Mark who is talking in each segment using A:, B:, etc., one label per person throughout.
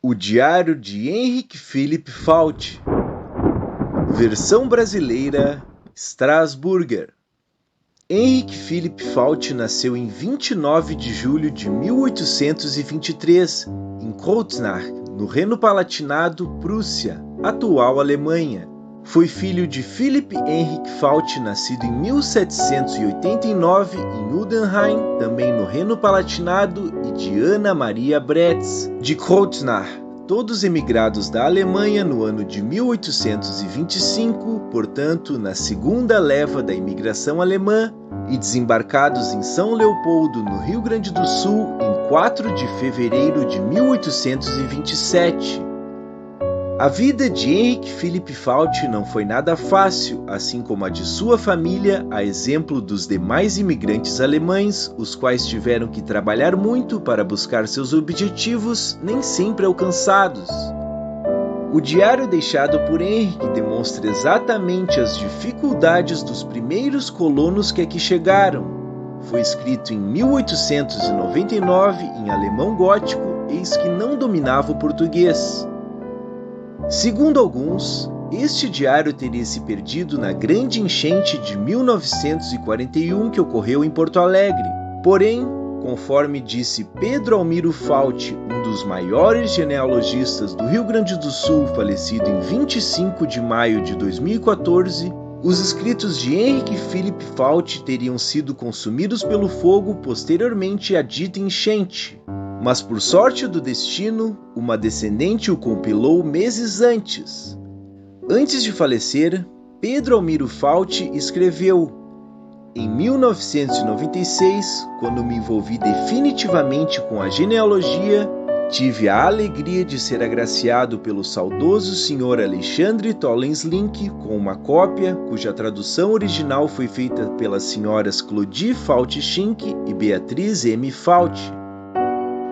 A: O Diário de Henrik Philipp Falti. Versão brasileira, Strasburger. Henrik Philipp Falti nasceu em 29 de julho de 1823, em Kreuznach, no Reno-Palatinado, Prússia, atual Alemanha. Foi filho de Philipp Henrik Falti, nascido em 1789 em Udenheim, também no Reno-Palatinado, e de Ana Maria Bretz, de Kreuznach, todos emigrados da Alemanha no ano de 1825, portanto, na segunda leva da imigração alemã, e desembarcados em São Leopoldo, no Rio Grande do Sul, em 4 de fevereiro de 1827. A vida de Henrik Philipp Falti não foi nada fácil, assim como a de sua família, a exemplo dos demais imigrantes alemães, os quais tiveram que trabalhar muito para buscar seus objetivos, nem sempre alcançados. O diário deixado por Henrik demonstra exatamente as dificuldades dos primeiros colonos que aqui chegaram. Foi escrito em 1899 em alemão gótico, eis que não dominava o português. Segundo alguns, este diário teria se perdido na grande enchente de 1941 que ocorreu em Porto Alegre. Porém, conforme disse Pedro Almiro Falti, um dos maiores genealogistas do Rio Grande do Sul, falecido em 25 de maio de 2014, os escritos de Henrik Philipp Falti teriam sido consumidos pelo fogo posteriormente à dita enchente. Mas por sorte do destino, uma descendente o compilou meses antes. Antes de falecer, Pedro Almiro Falti escreveu: em 1996, quando me envolvi definitivamente com a genealogia, tive a alegria de ser agraciado pelo saudoso Sr. Alexandre Tollens-Link com uma cópia, cuja tradução original foi feita pelas senhoras Clodie Falti-Schink e Beatriz M. Falti.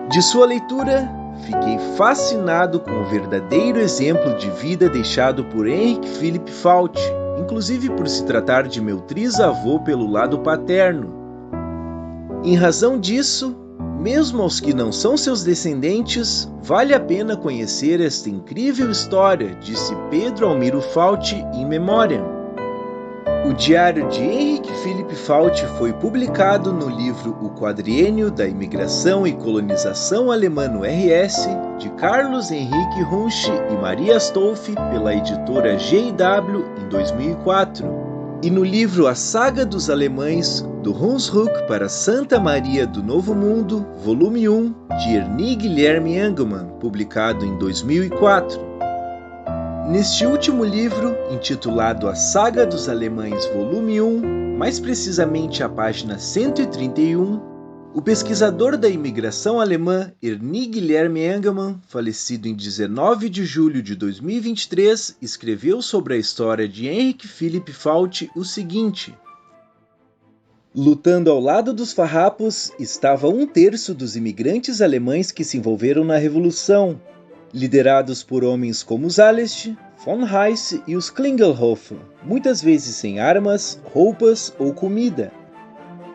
A: De sua leitura, fiquei fascinado com o verdadeiro exemplo de vida deixado por Henrik Philipp Falti, inclusive por se tratar de meu trisavô pelo lado paterno. Em razão disso, mesmo aos que não são seus descendentes, vale a pena conhecer esta incrível história, disse Pedro Almiro Falti in memoriam. O Diário de Henrik Philipp Falti foi publicado no livro O Quadriênio da Imigração e Colonização Alemã no RS, de Carlos Henrique Runche e Maria Astolfi, pela editora G&W, em 2004. E no livro A Saga dos Alemães, do Hunsrück para Santa Maria do Novo Mundo, volume 1, de Ernie Guilherme Engelmann, publicado em 2004. Neste último livro, intitulado A Saga dos Alemães, volume 1, mais precisamente a página 131, o pesquisador da imigração alemã Ernie Guilherme Engelmann, falecido em 19 de julho de 2023, escreveu sobre a história de Henrik Philipp Falti o seguinte: lutando ao lado dos farrapos estava 1/3 dos imigrantes alemães que se envolveram na Revolução, liderados por homens como Zalest, von Heyse e os Klingelhofen, muitas vezes sem armas, roupas ou comida.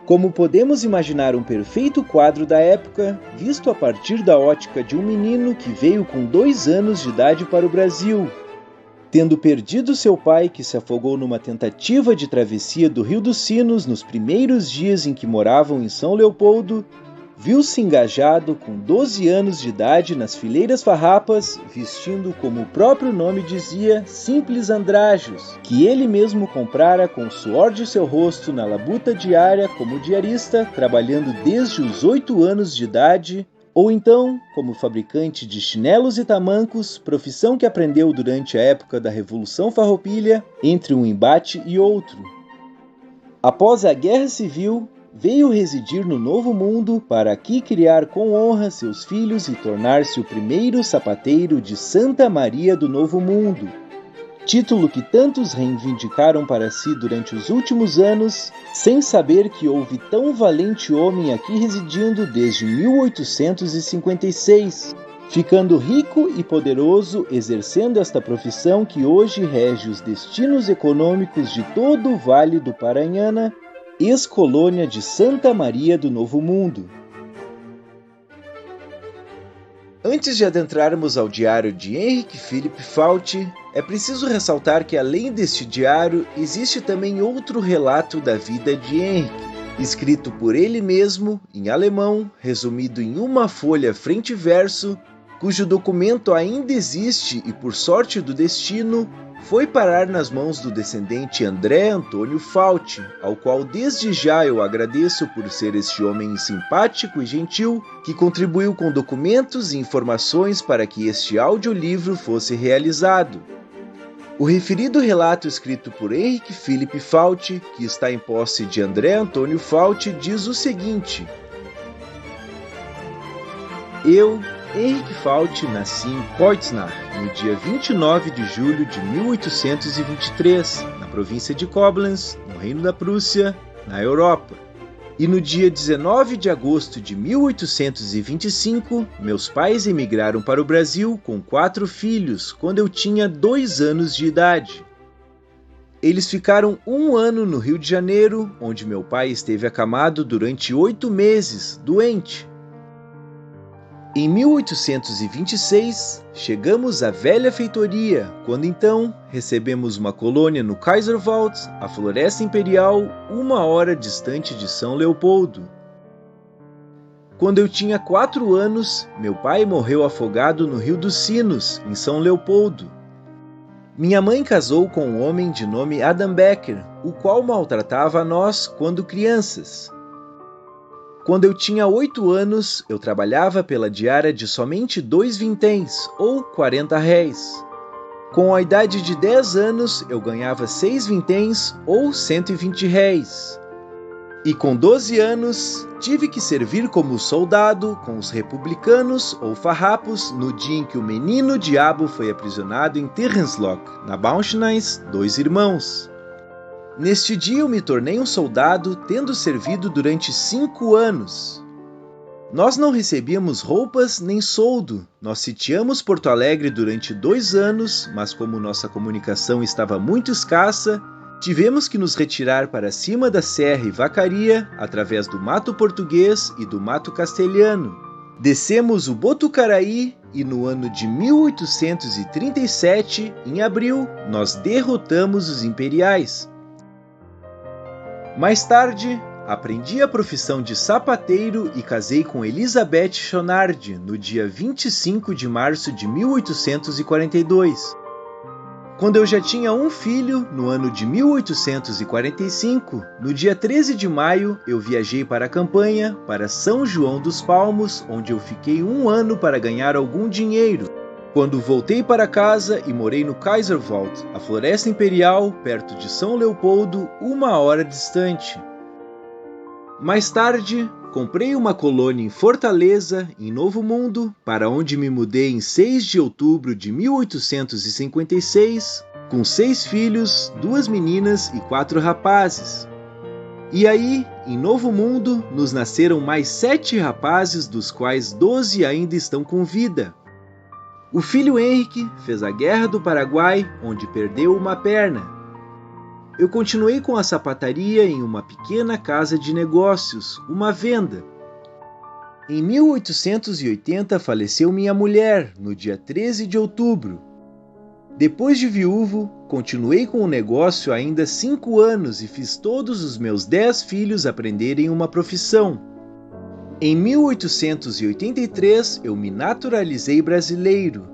A: Como podemos imaginar um perfeito quadro da época, visto a partir da ótica de um menino que veio com 2 anos de idade para o Brasil. Tendo perdido seu pai, que se afogou numa tentativa de travessia do Rio dos Sinos nos primeiros dias em que moravam em São Leopoldo, viu-se engajado com 12 anos de idade nas fileiras farrapas, vestindo, como o próprio nome dizia, simples andrajos, que ele mesmo comprara com o suor de seu rosto na labuta diária como diarista, trabalhando desde os 8 anos de idade, ou então como fabricante de chinelos e tamancos, profissão que aprendeu durante a época da Revolução Farroupilha, entre um embate e outro. Após a Guerra Civil, veio residir no Novo Mundo para aqui criar com honra seus filhos e tornar-se o primeiro sapateiro de Santa Maria do Novo Mundo, título que tantos reivindicaram para si durante os últimos anos, sem saber que houve tão valente homem aqui residindo desde 1856, ficando rico e poderoso exercendo esta profissão que hoje rege os destinos econômicos de todo o Vale do Paranhana, ex-colônia de Santa Maria do Novo Mundo. Antes de adentrarmos ao diário de Henrik Philipp Fauci, é preciso ressaltar que além deste diário, existe também outro relato da vida de Henrik, escrito por ele mesmo, em alemão, resumido em uma folha frente e verso, cujo documento ainda existe e, por sorte do destino, foi parar nas mãos do descendente André Antônio Fauci, ao qual desde já eu agradeço por ser este homem simpático e gentil, que contribuiu com documentos e informações para que este audiolivro fosse realizado. O referido relato escrito por Henrik Philipp Fauci, que está em posse de André Antônio Fauci, diz o seguinte: Eu, Henrik Fauci, nasci em Kreuznach no dia 29 de julho de 1823, na província de Koblenz, no Reino da Prússia, na Europa. E no dia 19 de agosto de 1825, meus pais emigraram para o Brasil com 4 filhos, quando eu tinha 2 anos de idade. Eles ficaram 1 ano no Rio de Janeiro, onde meu pai esteve acamado durante 8 meses, doente. Em 1826, chegamos à velha feitoria, quando então recebemos uma colônia no Kaiserwald, a floresta imperial, 1 hora distante de São Leopoldo. Quando eu tinha 4 anos, meu pai morreu afogado no Rio dos Sinos, em São Leopoldo. Minha mãe casou com um homem de nome Adam Becker, o qual maltratava a nós quando crianças. Quando eu tinha 8 anos, eu trabalhava pela diária de somente 2 vinténs, ou 40 réis. Com a idade de 10 anos, eu ganhava 6 vinténs, ou 120 réis. E com 12 anos, tive que servir como soldado com os republicanos, ou farrapos, no dia em que o menino diabo foi aprisionado em Terrenslock, na Bauschneiss, 2 irmãos. Neste dia eu me tornei um soldado, tendo servido durante 5 anos. Nós não recebíamos roupas nem soldo. Nós sitiamos Porto Alegre durante 2 anos, mas como nossa comunicação estava muito escassa, tivemos que nos retirar para cima da Serra e Vacaria, através do Mato Português e do Mato Castelhano. Descemos o Botucaraí e no ano de 1837, em abril, nós derrotamos os imperiais. Mais tarde, aprendi a profissão de sapateiro e casei com Elizabeth Schonard no dia 25 de março de 1842. Quando eu já tinha um filho, no ano de 1845, no dia 13 de maio, eu viajei para a campanha, para São João dos Palmos, onde eu fiquei 1 ano para ganhar algum dinheiro. Quando voltei para casa e morei no Kaiserwald, a floresta imperial, perto de São Leopoldo, 1 hora distante. Mais tarde, comprei uma colônia em Fortaleza, em Novo Mundo, para onde me mudei em 6 de outubro de 1856, com 6 filhos, 2 meninas e 4 rapazes. E aí, em Novo Mundo, nos nasceram mais 7 rapazes, dos quais 12 ainda estão com vida. O filho Henrique fez a Guerra do Paraguai, onde perdeu uma perna. Eu continuei com a sapataria em uma pequena casa de negócios, uma venda. Em 1880 faleceu minha mulher, no dia 13 de outubro. Depois de viúvo, continuei com o negócio ainda 5 anos e fiz todos os meus 10 filhos aprenderem uma profissão. Em 1883, eu me naturalizei brasileiro.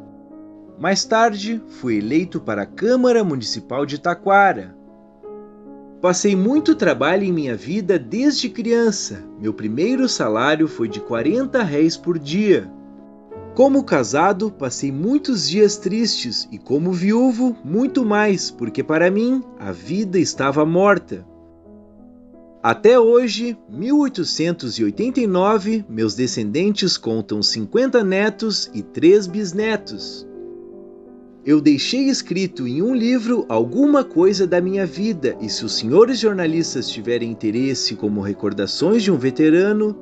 A: Mais tarde, fui eleito para a Câmara Municipal de Taquara. Passei muito trabalho em minha vida desde criança. Meu primeiro salário foi de 40 réis por dia. Como casado, passei muitos dias tristes e como viúvo, muito mais, porque para mim, a vida estava morta. Até hoje, 1889, meus descendentes contam 50 netos e 3 bisnetos. Eu deixei escrito em um livro alguma coisa da minha vida e se os senhores jornalistas tiverem interesse como recordações de um veterano,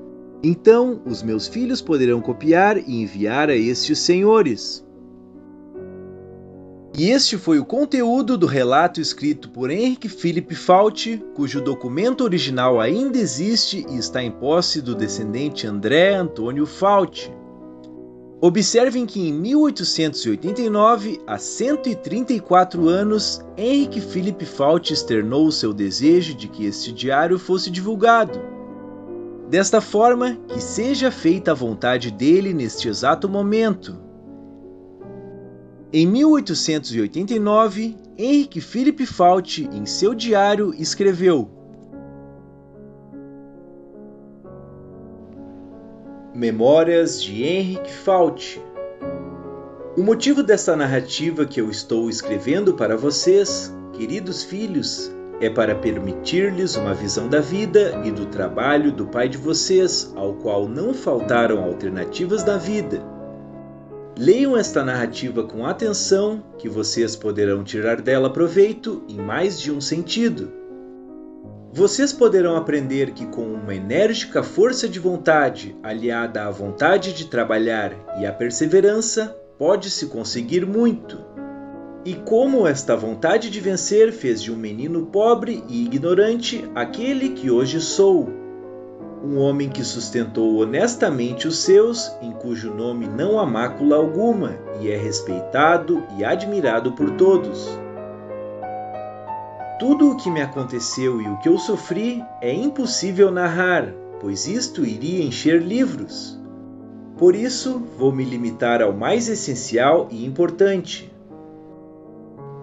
A: então os meus filhos poderão copiar e enviar a estes senhores. E este foi o conteúdo do relato escrito por Henrik Philipp Fauci, cujo documento original ainda existe e está em posse do descendente André Antônio Fauci. Observem que em 1889, há 134 anos, Henrique Philippe Fault externou o seu desejo de que este diário fosse divulgado. Desta forma, que seja feita a vontade dele neste exato momento. Em 1889, Henrique Philippe Fault, em seu diário, escreveu: Memórias de Henrique Fault. O motivo desta narrativa que eu estou escrevendo para vocês, queridos filhos, é para permitir-lhes uma visão da vida e do trabalho do pai de vocês, ao qual não faltaram alternativas da vida. Leiam esta narrativa com atenção, que vocês poderão tirar dela proveito em mais de um sentido. Vocês poderão aprender que com uma enérgica força de vontade, aliada à vontade de trabalhar e à perseverança, pode-se conseguir muito. E como esta vontade de vencer fez de um menino pobre e ignorante aquele que hoje sou. Um homem que sustentou honestamente os seus, em cujo nome não há mácula alguma, e é respeitado e admirado por todos. Tudo o que me aconteceu e o que eu sofri é impossível narrar, pois isto iria encher livros. Por isso, vou me limitar ao mais essencial e importante.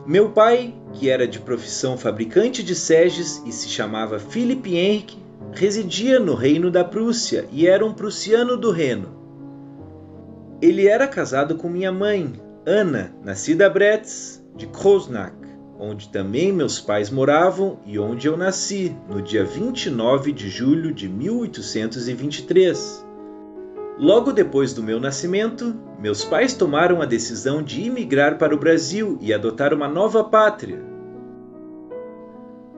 A: Meu pai, que era de profissão fabricante de seges e se chamava Philippe Henrique, residia no Reino da Prússia e era um prussiano do Reno. Ele era casado com minha mãe, Ana, nascida a Bretz, de Krosnach, onde também meus pais moravam e onde eu nasci, no dia 29 de julho de 1823. Logo depois do meu nascimento, meus pais tomaram a decisão de imigrar para o Brasil e adotar uma nova pátria.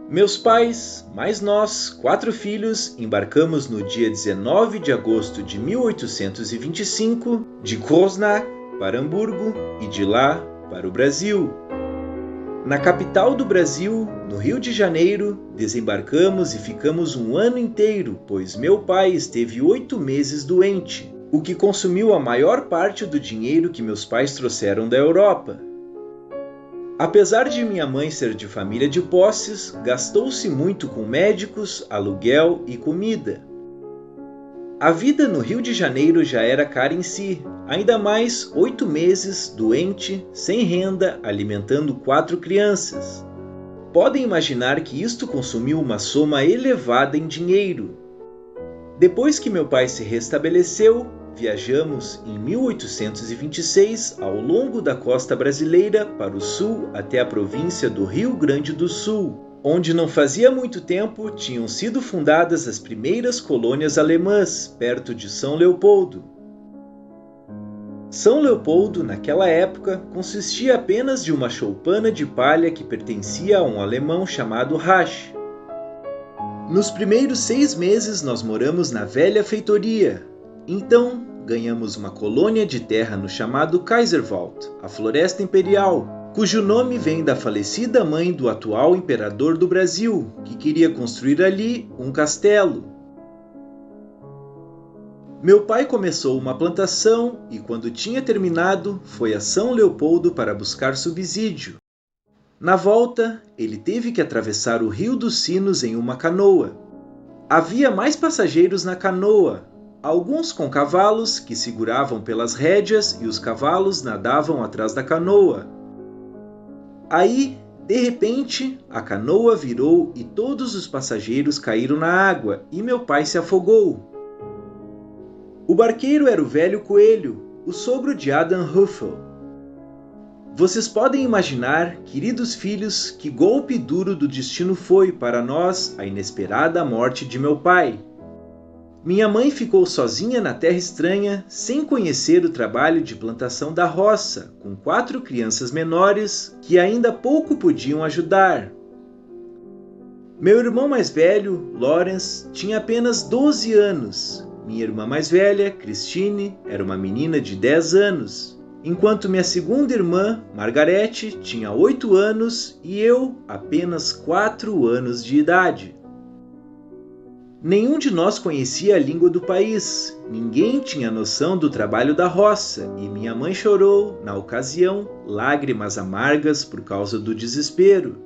A: Meus pais, mais nós, 4 filhos, embarcamos no dia 19 de agosto de 1825 de Krosnach para Hamburgo e de lá para o Brasil. Na capital do Brasil, no Rio de Janeiro, desembarcamos e ficamos um ano inteiro, pois meu pai esteve 8 meses doente, o que consumiu a maior parte do dinheiro que meus pais trouxeram da Europa. Apesar de minha mãe ser de família de posses, gastou-se muito com médicos, aluguel e comida. A vida no Rio de Janeiro já era cara em si, ainda mais 8 meses, doente, sem renda, alimentando 4 crianças. Podem imaginar que isto consumiu uma soma elevada em dinheiro. Depois que meu pai se restabeleceu, viajamos em 1826 ao longo da costa brasileira para o sul até a província do Rio Grande do Sul, onde não fazia muito tempo tinham sido fundadas as primeiras colônias alemãs, perto de São Leopoldo. São Leopoldo, naquela época, consistia apenas de uma choupana de palha que pertencia a um alemão chamado Rasch. Nos primeiros 6 meses nós moramos na velha feitoria. Então, ganhamos uma colônia de terra no chamado Kaiserwald, a Floresta Imperial, cujo nome vem da falecida mãe do atual imperador do Brasil, que queria construir ali um castelo. Meu pai começou uma plantação e, quando tinha terminado, foi a São Leopoldo para buscar subsídio. Na volta, ele teve que atravessar o Rio dos Sinos em uma canoa. Havia mais passageiros na canoa, alguns com cavalos que seguravam pelas rédeas e os cavalos nadavam atrás da canoa. Aí, de repente, a canoa virou e todos os passageiros caíram na água e meu pai se afogou. O barqueiro era o velho Coelho, o sogro de Adam Huffel. Vocês podem imaginar, queridos filhos, que golpe duro do destino foi para nós a inesperada morte de meu pai. Minha mãe ficou sozinha na terra estranha, sem conhecer o trabalho de plantação da roça, com 4 crianças menores que ainda pouco podiam ajudar. Meu irmão mais velho, Lawrence, tinha apenas 12 anos. Minha irmã mais velha, Christine, era uma menina de 10 anos, enquanto minha segunda irmã, Margarete, tinha 8 anos e eu apenas 4 anos de idade. Nenhum de nós conhecia a língua do país, ninguém tinha noção do trabalho da roça e minha mãe chorou, na ocasião, lágrimas amargas por causa do desespero.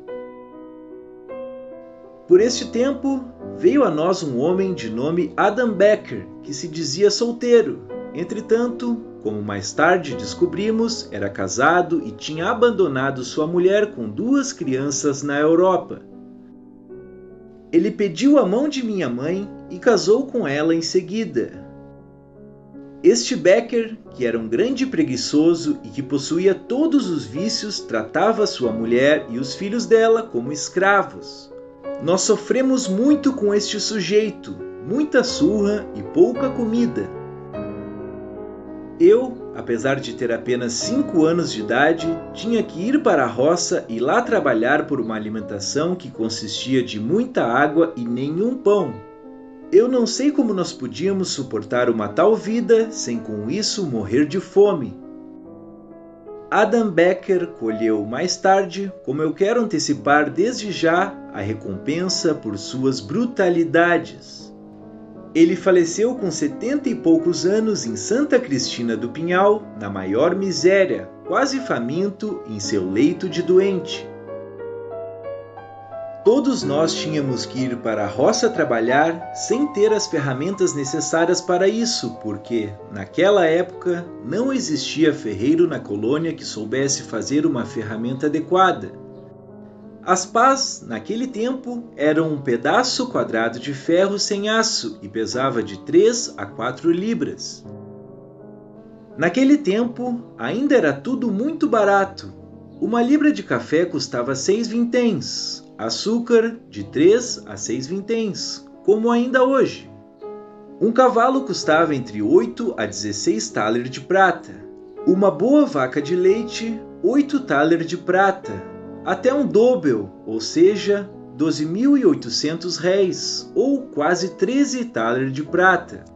A: Por este tempo, veio a nós um homem de nome Adam Becker, que se dizia solteiro. Entretanto, como mais tarde descobrimos, era casado e tinha abandonado sua mulher com 2 crianças na Europa. Ele pediu a mão de minha mãe e casou com ela em seguida. Este Becker, que era um grande preguiçoso e que possuía todos os vícios, tratava sua mulher e os filhos dela como escravos. Nós sofremos muito com este sujeito, muita surra e pouca comida. Eu, apesar de ter apenas 5 anos de idade, tinha que ir para a roça e lá trabalhar por uma alimentação que consistia de muita água e nenhum pão. Eu não sei como nós podíamos suportar uma tal vida sem com isso morrer de fome. Adam Becker colheu mais tarde, como eu quero antecipar desde já, a recompensa por suas brutalidades. Ele faleceu com 70 e poucos anos em Santa Cristina do Pinhal, na maior miséria, quase faminto, em seu leito de doente. Todos nós tínhamos que ir para a roça trabalhar sem ter as ferramentas necessárias para isso, porque, naquela época, não existia ferreiro na colônia que soubesse fazer uma ferramenta adequada. As pás, naquele tempo, eram um pedaço quadrado de ferro sem aço e pesava de 3 a 4 libras. Naquele tempo, ainda era tudo muito barato. Uma libra de café custava 6 vinténs, açúcar de 3 a 6 vinténs, como ainda hoje. Um cavalo custava entre 8 a 16 thaler de prata. Uma boa vaca de leite, 8 thaler de prata. Até um dobel, ou seja, 12.800 réis, ou quase 13 thaler de prata.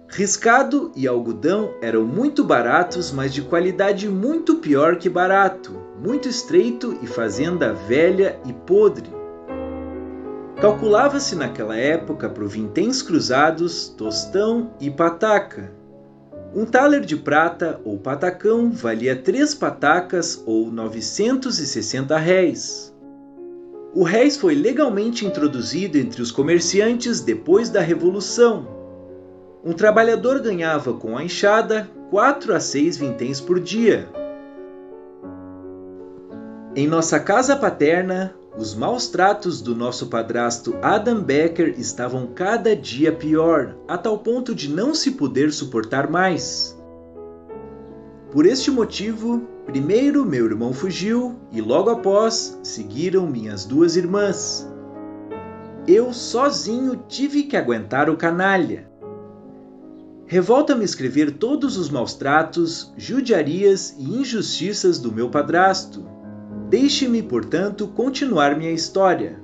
A: Riscado e algodão eram muito baratos, mas de qualidade muito pior que barato, muito estreito e fazenda velha e podre. Calculava-se naquela época por vinténs cruzados, tostão e pataca. Um thaler de prata ou patacão valia 3 patacas ou 960 réis. O réis foi legalmente introduzido entre os comerciantes depois da Revolução. Um trabalhador ganhava com a enxada 4 a 6 vinténs por dia. Em nossa casa paterna, os maus tratos do nosso padrasto Adam Becker estavam cada dia pior, a tal ponto de não se poder suportar mais. Por este motivo, primeiro meu irmão fugiu e logo após seguiram minhas 2 irmãs. Eu sozinho tive que aguentar o canalha. Revolta-me escrever todos os maus tratos, judiarias e injustiças do meu padrasto. Deixe-me, portanto, continuar minha história.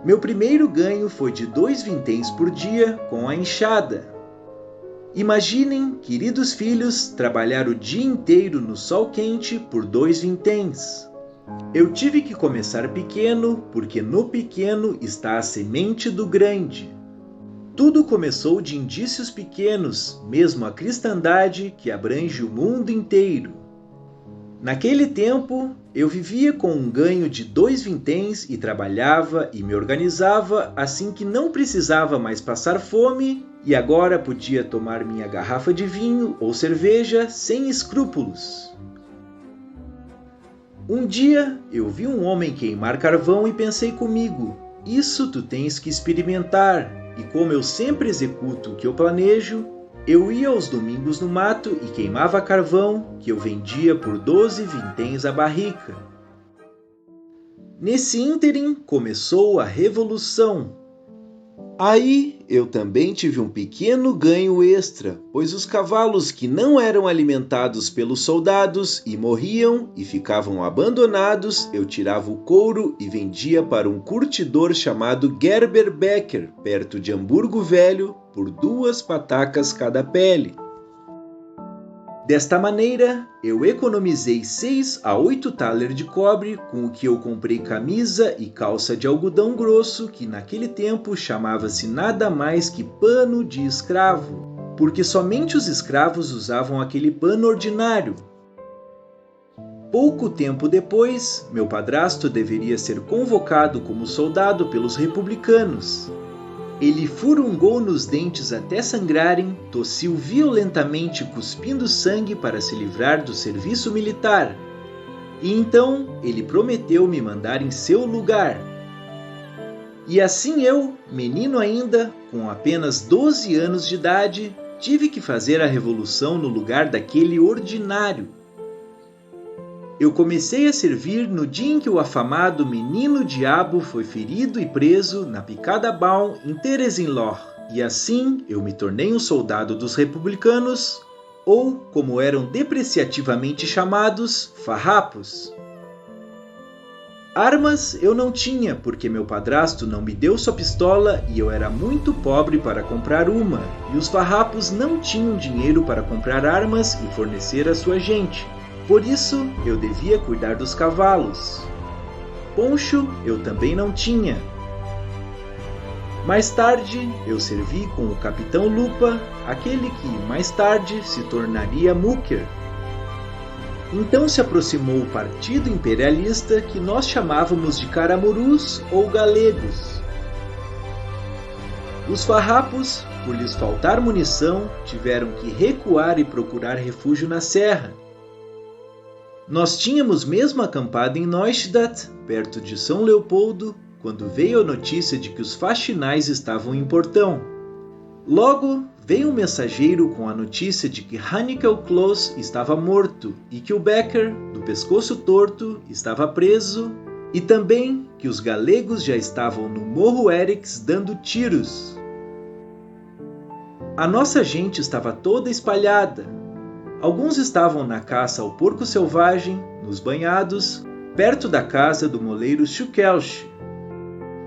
A: Meu primeiro ganho foi de 2 vinténs por dia com a enxada. Imaginem, queridos filhos, trabalhar o dia inteiro no sol quente por 2 vinténs. Eu tive que começar pequeno, porque no pequeno está a semente do grande. Tudo começou de indícios pequenos, mesmo a cristandade que abrange o mundo inteiro. Naquele tempo, eu vivia com um ganho de 2 vinténs e trabalhava e me organizava assim que não precisava mais passar fome e agora podia tomar minha garrafa de vinho ou cerveja sem escrúpulos. Um dia, eu vi um homem queimar carvão e pensei comigo, isso tu tens que experimentar, e como eu sempre executo o que eu planejo, eu ia aos domingos no mato e queimava carvão, que eu vendia por 12 vinténs a barrica. Nesse ínterim começou a Revolução. Aí eu também tive um pequeno ganho extra, pois os cavalos que não eram alimentados pelos soldados e morriam e ficavam abandonados, eu tirava o couro e vendia para um curtidor chamado Gerber Becker, perto de Hamburgo Velho, por 2 patacas cada pele. Desta maneira, eu economizei 6 a 8 thaler de cobre, com o que eu comprei camisa e calça de algodão grosso, que naquele tempo chamava-se nada mais que pano de escravo, porque somente os escravos usavam aquele pano ordinário. Pouco tempo depois, meu padrasto deveria ser convocado como soldado pelos republicanos. Ele furungou nos dentes até sangrarem, tossiu violentamente cuspindo sangue para se livrar do serviço militar. E então ele prometeu me mandar em seu lugar. E assim eu, menino ainda, com apenas 12 anos de idade, tive que fazer a revolução no lugar daquele ordinário. Eu comecei a servir no dia em que o afamado Menino Diabo foi ferido e preso na Picada Baum, em Theresienloch, e assim eu me tornei um soldado dos republicanos, ou, como eram depreciativamente chamados, farrapos. Armas eu não tinha, porque meu padrasto não me deu sua pistola e eu era muito pobre para comprar uma, e os farrapos não tinham dinheiro para comprar armas e fornecer à sua gente. Por isso, eu devia cuidar dos cavalos. Poncho eu também não tinha. Mais tarde, eu servi com o Capitão Lupa, aquele que mais tarde se tornaria Mucker. Então se aproximou o partido imperialista que nós chamávamos de caramurus ou galegos. Os farrapos, por lhes faltar munição, tiveram que recuar e procurar refúgio na serra. Nós tínhamos mesmo acampado em Neustadt, perto de São Leopoldo, quando veio a notícia de que os faxinais estavam em Portão. Logo, veio um mensageiro com a notícia de que Hannibal Claus estava morto e que o Becker, do pescoço torto, estava preso, e também que os galegos já estavam no Morro Erix dando tiros. A nossa gente estava toda espalhada. Alguns estavam na caça ao porco selvagem, nos banhados, perto da casa do moleiro Schukelch.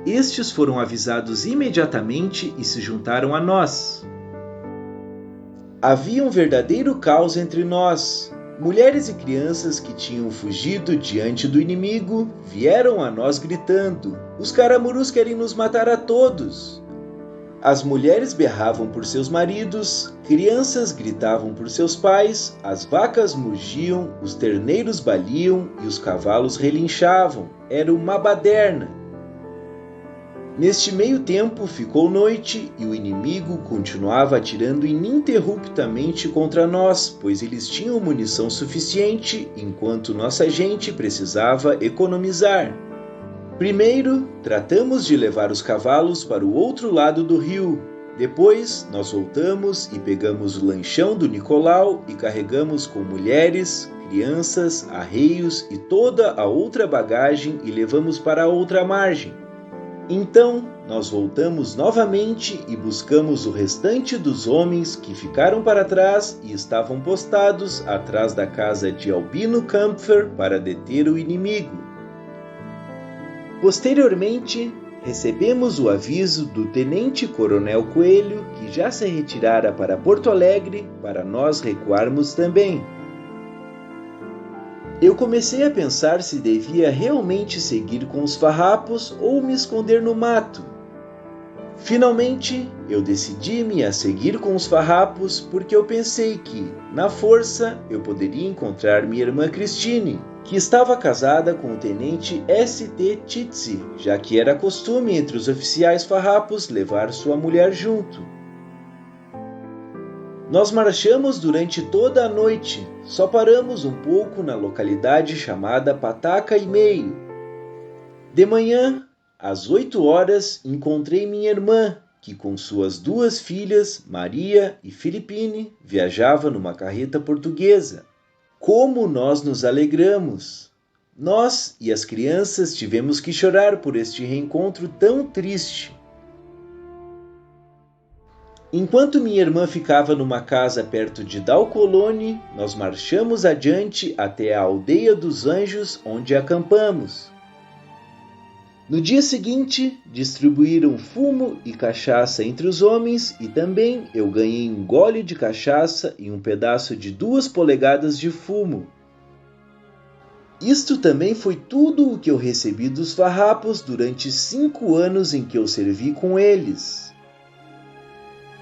A: Estes foram avisados imediatamente e se juntaram a nós. Havia um verdadeiro caos entre nós. Mulheres e crianças que tinham fugido diante do inimigo vieram a nós gritando: "Os caramurus querem nos matar a todos!" As mulheres berravam por seus maridos, crianças gritavam por seus pais, as vacas mugiam, os terneiros baliam e os cavalos relinchavam. Era uma baderna. Neste meio tempo ficou noite e o inimigo continuava atirando ininterruptamente contra nós, pois eles tinham munição suficiente, enquanto nossa gente precisava economizar. Primeiro, tratamos de levar os cavalos para o outro lado do rio. Depois, nós voltamos e pegamos o lanchão do Nicolau e carregamos com mulheres, crianças, arreios e toda a outra bagagem e levamos para a outra margem. Então, nós voltamos novamente e buscamos o restante dos homens que ficaram para trás e estavam postados atrás da casa de Albino Kampfer para deter o inimigo. Posteriormente, recebemos o aviso do tenente-coronel Coelho, que já se retirara para Porto Alegre, para nós recuarmos também. Eu comecei a pensar se devia realmente seguir com os farrapos ou me esconder no mato. Finalmente, eu decidi-me a seguir com os farrapos porque eu pensei que, na força, eu poderia encontrar minha irmã Christine, que estava casada com o tenente S.T. Titzi, já que era costume entre os oficiais farrapos levar sua mulher junto. Nós marchamos durante toda a noite, só paramos um pouco na localidade chamada Pataca e Meio. De manhã, às 8 horas, encontrei minha irmã, que com suas 2 filhas, Maria e Filipine, viajava numa carreta portuguesa. Como nós nos alegramos! Nós e as crianças tivemos que chorar por este reencontro tão triste. Enquanto minha irmã ficava numa casa perto de Dalcolone, nós marchamos adiante até a aldeia dos Anjos, onde acampamos. No dia seguinte, distribuíram fumo e cachaça entre os homens e também eu ganhei um gole de cachaça e um pedaço de 2 polegadas de fumo. Isto também foi tudo o que eu recebi dos farrapos durante 5 anos em que eu servi com eles.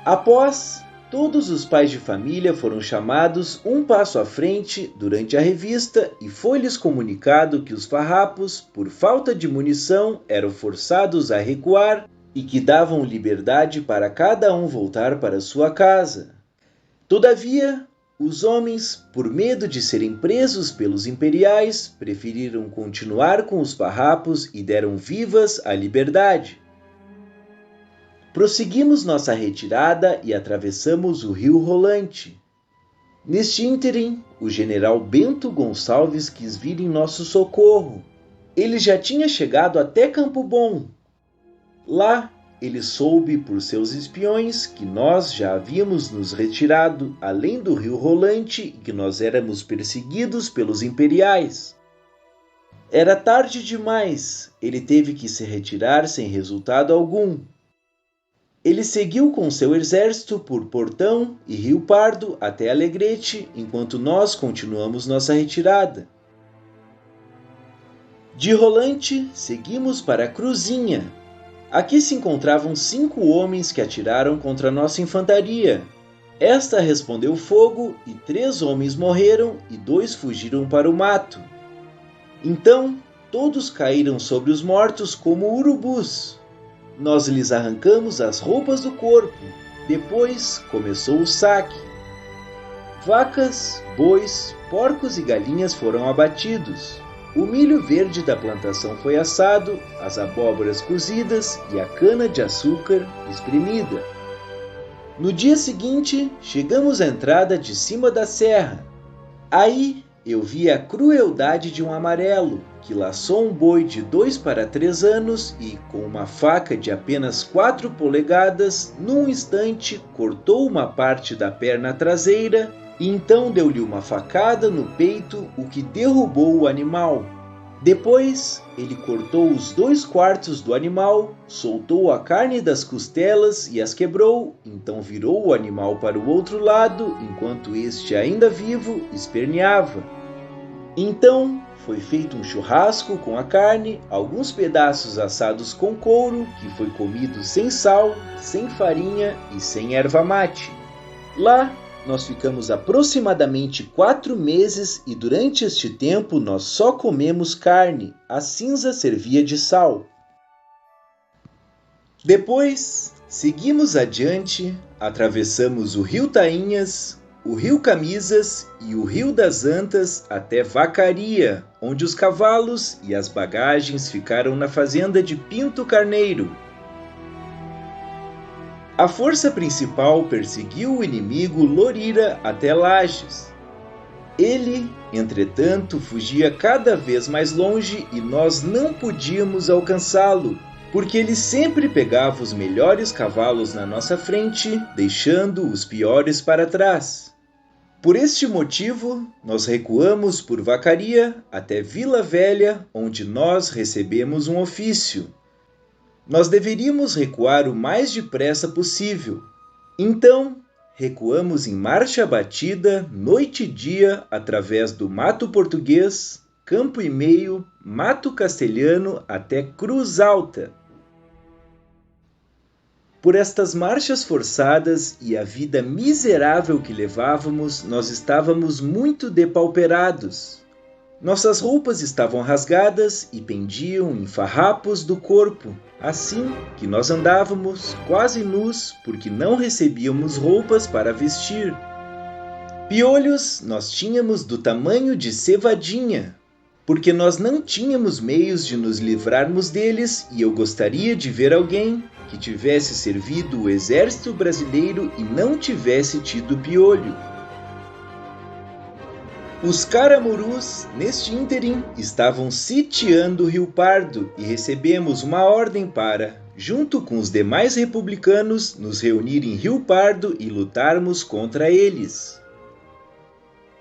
A: Após, todos os pais de família foram chamados um passo à frente durante a revista e foi-lhes comunicado que os farrapos, por falta de munição, eram forçados a recuar e que davam liberdade para cada um voltar para sua casa. Todavia, os homens, por medo de serem presos pelos imperiais, preferiram continuar com os farrapos e deram vivas à liberdade. Prosseguimos nossa retirada e atravessamos o rio Rolante. Neste ínterim, o general Bento Gonçalves quis vir em nosso socorro. Ele já tinha chegado até Campo Bom. Lá, ele soube por seus espiões que nós já havíamos nos retirado além do rio Rolante e que nós éramos perseguidos pelos imperiais. Era tarde demais, ele teve que se retirar sem resultado algum. Ele seguiu com seu exército por Portão e Rio Pardo até Alegrete, enquanto nós continuamos nossa retirada. De Rolante, seguimos para Cruzinha. Aqui se encontravam 5 homens que atiraram contra nossa infantaria. Esta respondeu fogo e 3 homens morreram e 2 fugiram para o mato. Então, todos caíram sobre os mortos como urubus. Nós lhes arrancamos as roupas do corpo. Depois começou o saque. Vacas, bois, porcos e galinhas foram abatidos. O milho verde da plantação foi assado, as abóboras cozidas e a cana-de-açúcar espremida. No dia seguinte, chegamos à entrada de cima da serra. Aí eu vi a crueldade de um amarelo, que laçou um boi de 2 para 3 anos e, com uma faca de apenas 4 polegadas, num instante cortou uma parte da perna traseira e então deu-lhe uma facada no peito, o que derrubou o animal. Depois, ele cortou os 2/4 do animal, soltou a carne das costelas e as quebrou, então virou o animal para o outro lado, enquanto este, ainda vivo, esperneava. Então, foi feito um churrasco com a carne, alguns pedaços assados com couro, que foi comido sem sal, sem farinha e sem erva mate. Lá, nós ficamos aproximadamente 4 meses e durante este tempo nós só comemos carne, a cinza servia de sal. Depois, seguimos adiante, atravessamos o rio Tainhas, o rio Camisas e o rio das Antas até Vacaria, onde os cavalos e as bagagens ficaram na fazenda de Pinto Carneiro. A força principal perseguiu o inimigo Lorira até Lages. Ele, entretanto, fugia cada vez mais longe e nós não podíamos alcançá-lo, porque ele sempre pegava os melhores cavalos na nossa frente, deixando os piores para trás. Por este motivo, nós recuamos por Vacaria até Vila Velha, onde nós recebemos um ofício. Nós deveríamos recuar o mais depressa possível. Então, recuamos em marcha batida, noite e dia, através do Mato Português, Campo e Meio, Mato Castelhano até Cruz Alta. Por estas marchas forçadas e a vida miserável que levávamos, nós estávamos muito depauperados. Nossas roupas estavam rasgadas e pendiam em farrapos do corpo, assim que nós andávamos quase nus porque não recebíamos roupas para vestir. Piolhos nós tínhamos do tamanho de cevadinha, porque nós não tínhamos meios de nos livrarmos deles e eu gostaria de ver alguém que tivesse servido o exército brasileiro e não tivesse tido piolho. Os caramurus, neste ínterim, estavam sitiando Rio Pardo e recebemos uma ordem para, junto com os demais republicanos, nos reunir em Rio Pardo e lutarmos contra eles.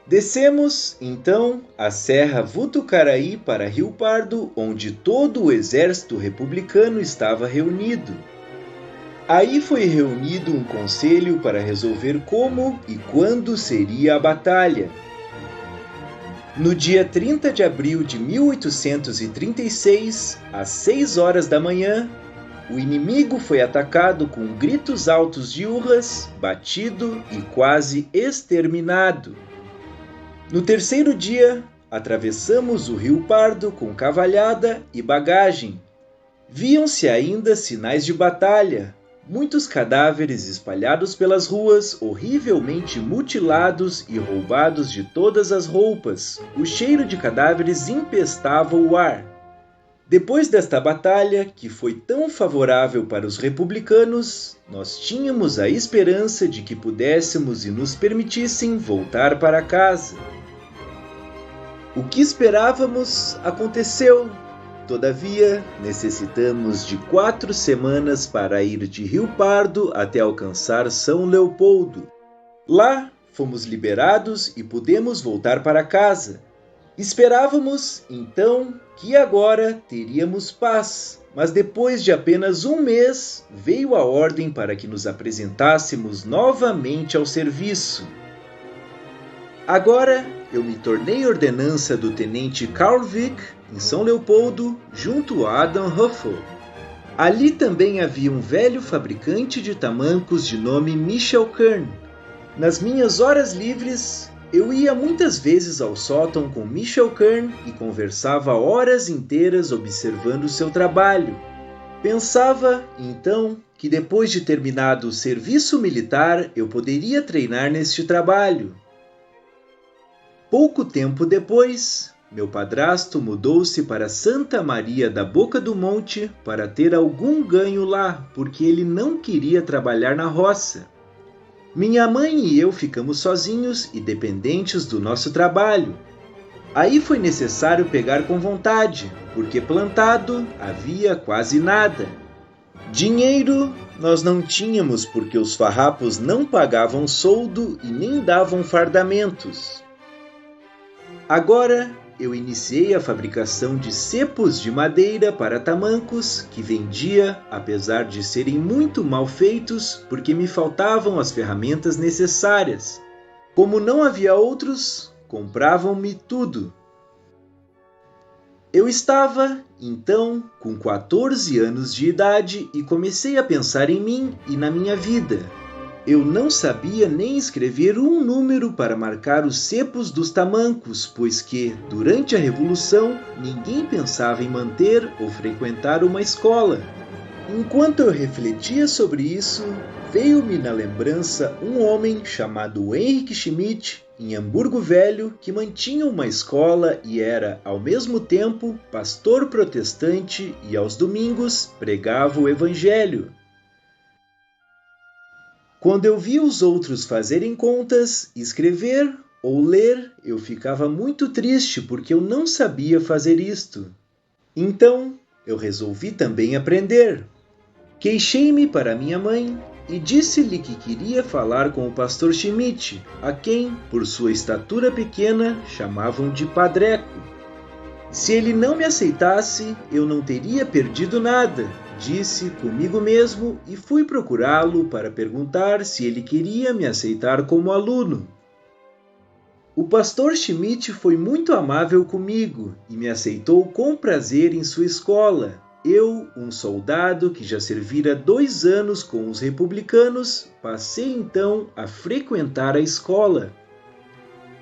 A: Descemos, então, a Serra Votucaraí para Rio Pardo, onde todo o exército republicano estava reunido. Aí foi reunido um conselho para resolver como e quando seria a batalha. No dia 30 de abril de 1836, às 6 horas da manhã, o inimigo foi atacado com gritos altos de urras, batido e quase exterminado. No terceiro dia, atravessamos o Rio Pardo com cavalhada e bagagem. Viam-se ainda sinais de batalha, muitos cadáveres espalhados pelas ruas, horrivelmente mutilados e roubados de todas as roupas. O cheiro de cadáveres empestava o ar. Depois desta batalha, que foi tão favorável para os republicanos, nós tínhamos a esperança de que pudéssemos e nos permitissem voltar para casa. O que esperávamos aconteceu. Todavia, necessitamos de 4 semanas para ir de Rio Pardo até alcançar São Leopoldo. Lá, fomos liberados e pudemos voltar para casa. Esperávamos, então, que agora teríamos paz, mas depois de apenas um mês, veio a ordem para que nos apresentássemos novamente ao serviço. Agora, eu me tornei ordenança do tenente Carl Vick, em São Leopoldo, junto a Adam Huffle. Ali também havia um velho fabricante de tamancos de nome Michel Kern. Nas minhas horas livres, eu ia muitas vezes ao sótão com Michel Kern e conversava horas inteiras observando seu trabalho. Pensava, então, que depois de terminado o serviço militar, eu poderia treinar neste trabalho. Pouco tempo depois, meu padrasto mudou-se para Santa Maria da Boca do Monte para ter algum ganho lá, porque ele não queria trabalhar na roça. Minha mãe e eu ficamos sozinhos e dependentes do nosso trabalho. Aí foi necessário pegar com vontade, porque plantado havia quase nada. Dinheiro nós não tínhamos porque os farrapos não pagavam soldo e nem davam fardamentos. Agora eu iniciei a fabricação de cepos de madeira para tamancos que vendia, apesar de serem muito mal feitos, porque me faltavam as ferramentas necessárias. Como não havia outros, compravam-me tudo. Eu estava, então, com 14 anos de idade e comecei a pensar em mim e na minha vida. Eu não sabia nem escrever um número para marcar os cepos dos tamancos, pois que, durante a Revolução, ninguém pensava em manter ou frequentar uma escola. Enquanto eu refletia sobre isso, veio-me na lembrança um homem chamado Henrique Schmidt, em Hamburgo Velho, que mantinha uma escola e era, ao mesmo tempo, pastor protestante e, aos domingos, pregava o Evangelho. Quando eu via os outros fazerem contas, escrever ou ler, eu ficava muito triste porque eu não sabia fazer isto. Então, eu resolvi também aprender. Queixei-me para minha mãe e disse-lhe que queria falar com o pastor Schmidt, a quem, por sua estatura pequena, chamavam de Padreco. Se ele não me aceitasse, eu não teria perdido nada, disse comigo mesmo e fui procurá-lo para perguntar se ele queria me aceitar como aluno. O pastor Schmidt foi muito amável comigo e me aceitou com prazer em sua escola. Eu, um soldado que já servira 2 anos com os republicanos, passei então a frequentar a escola.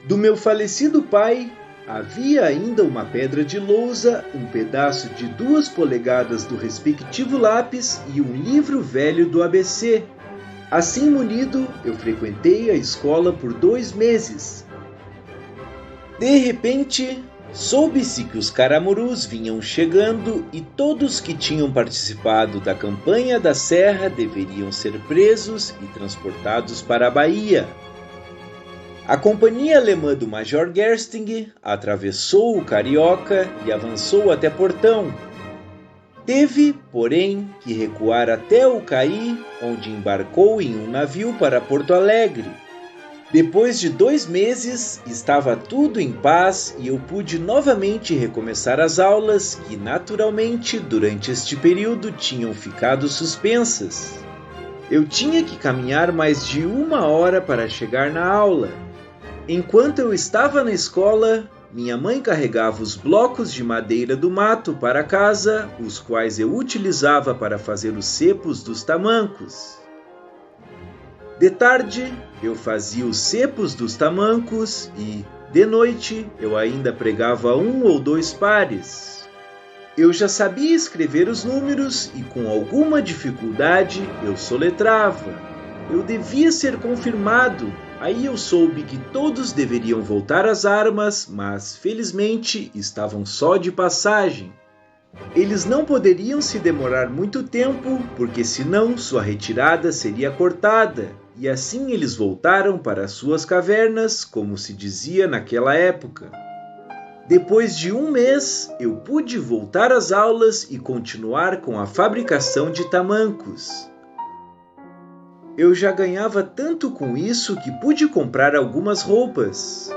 A: Do meu falecido pai, havia ainda uma pedra de lousa, um pedaço de 2 polegadas do respectivo lápis e um livro velho do ABC. Assim munido, eu frequentei a escola por 2 meses. De repente, soube-se que os caramurus vinham chegando e todos que tinham participado da campanha da Serra deveriam ser presos e transportados para a Bahia. A companhia alemã do Major Gersting atravessou o Carioca e avançou até Portão. Teve, porém, que recuar até o Caí, onde embarcou em um navio para Porto Alegre. Depois de 2 meses, estava tudo em paz e eu pude novamente recomeçar as aulas que, naturalmente, durante este período tinham ficado suspensas. Eu tinha que caminhar mais de 1 hora para chegar na aula. Enquanto eu estava na escola, minha mãe carregava os blocos de madeira do mato para casa, os quais eu utilizava para fazer os cepos dos tamancos. De tarde, eu fazia os cepos dos tamancos e, de noite, eu ainda pregava 1 ou 2 pares. Eu já sabia escrever os números e, com alguma dificuldade, eu soletrava. Eu devia ser confirmado. Aí eu soube que todos deveriam voltar às armas, mas, felizmente, estavam só de passagem. Eles não poderiam se demorar muito tempo, porque senão sua retirada seria cortada, e assim eles voltaram para suas cavernas, como se dizia naquela época. Depois de 1 mês, eu pude voltar às aulas e continuar com a fabricação de tamancos. Eu já ganhava tanto com isso que pude comprar algumas roupas.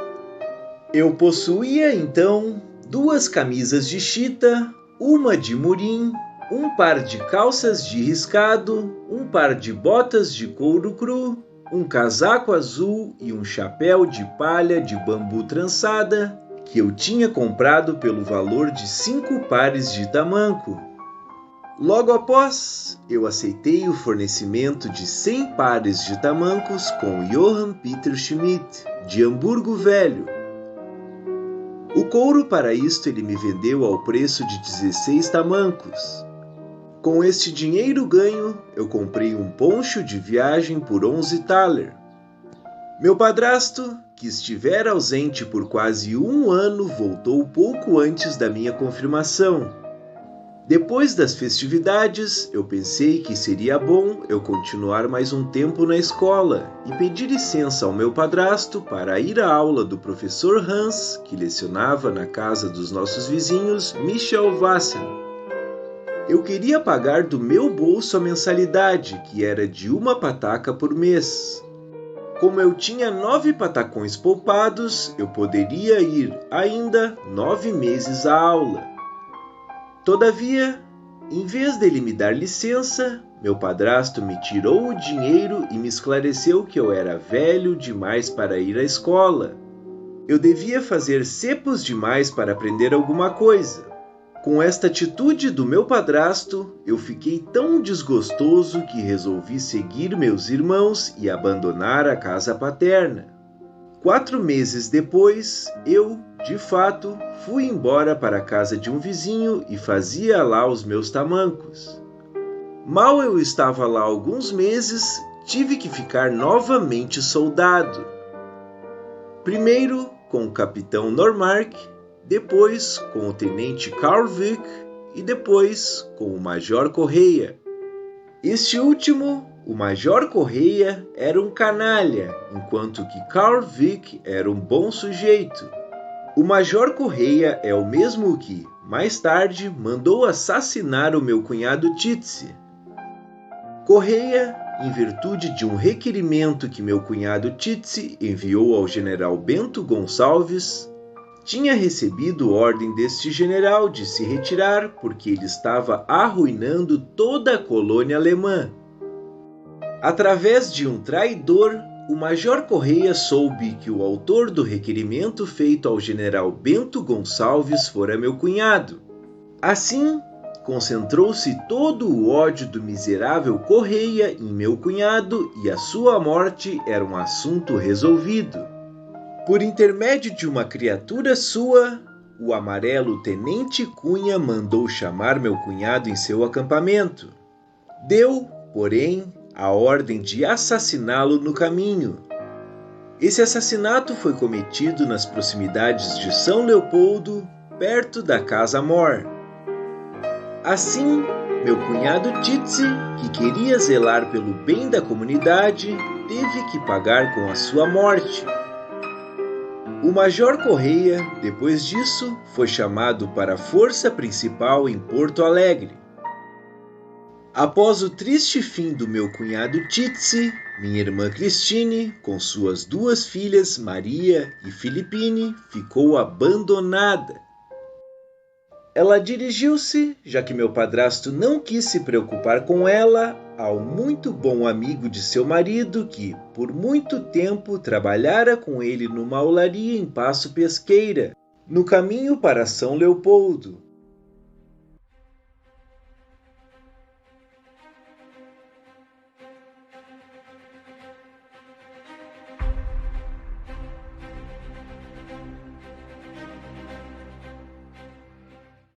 A: Eu possuía então 2 camisas de chita, uma de murim, um par de calças de riscado, um par de botas de couro cru, um casaco azul e um chapéu de palha de bambu trançada, que eu tinha comprado pelo valor de 5 pares de tamanco. Logo após, eu aceitei o fornecimento de 100 pares de tamancos com Johann Peter Schmidt, de Hamburgo Velho. O couro para isto ele me vendeu ao preço de 16 tamancos. Com este dinheiro ganho, eu comprei um poncho de viagem por 11 thaler. Meu padrasto, que estivera ausente por quase 1 ano, voltou pouco antes da minha confirmação. Depois das festividades, eu pensei que seria bom eu continuar mais um tempo na escola e pedi licença ao meu padrasto para ir à aula do professor Hans, que lecionava na casa dos nossos vizinhos Michel Wassen. Eu queria pagar do meu bolso a mensalidade, que era de 1 pataca por mês. Como eu tinha 9 patacões poupados, eu poderia ir ainda 9 meses à aula. Todavia, em vez dele me dar licença, meu padrasto me tirou o dinheiro e me esclareceu que eu era velho demais para ir à escola. Eu devia fazer cepos demais para aprender alguma coisa. Com esta atitude do meu padrasto, eu fiquei tão desgostoso que resolvi seguir meus irmãos e abandonar a casa paterna. 4 meses depois, eu, de fato, fui embora para a casa de um vizinho e fazia lá os meus tamancos. Mal eu estava lá alguns meses, tive que ficar novamente soldado. Primeiro com o capitão Normark, depois com o tenente Carl Wick e depois com o major Correia. Este último, o major Correia, era um canalha, enquanto que Carl Wick era um bom sujeito. O major Correia é o mesmo que, mais tarde, mandou assassinar o meu cunhado Titze. Correia, em virtude de um requerimento que meu cunhado Titze enviou ao general Bento Gonçalves, tinha recebido ordem deste general de se retirar porque ele estava arruinando toda a colônia alemã. Através de um traidor, o major Correia soube que o autor do requerimento feito ao general Bento Gonçalves fora meu cunhado. Assim, concentrou-se todo o ódio do miserável Correia em meu cunhado e a sua morte era um assunto resolvido. Por intermédio de uma criatura sua, o amarelo tenente Cunha mandou chamar meu cunhado em seu acampamento. Deu, porém, a ordem de assassiná-lo no caminho. Esse assassinato foi cometido nas proximidades de São Leopoldo, perto da Casa Mor. Assim, meu cunhado Titze, que queria zelar pelo bem da comunidade, teve que pagar com a sua morte. O major Correia, depois disso, foi chamado para a força principal em Porto Alegre. Após o triste fim do meu cunhado Titsi, minha irmã Cristine, com suas 2 filhas, Maria e Filipine, ficou abandonada. Ela dirigiu-se, já que meu padrasto não quis se preocupar com ela, ao muito bom amigo de seu marido que, por muito tempo, trabalhara com ele numa olaria em Paço Pesqueira, no caminho para São Leopoldo.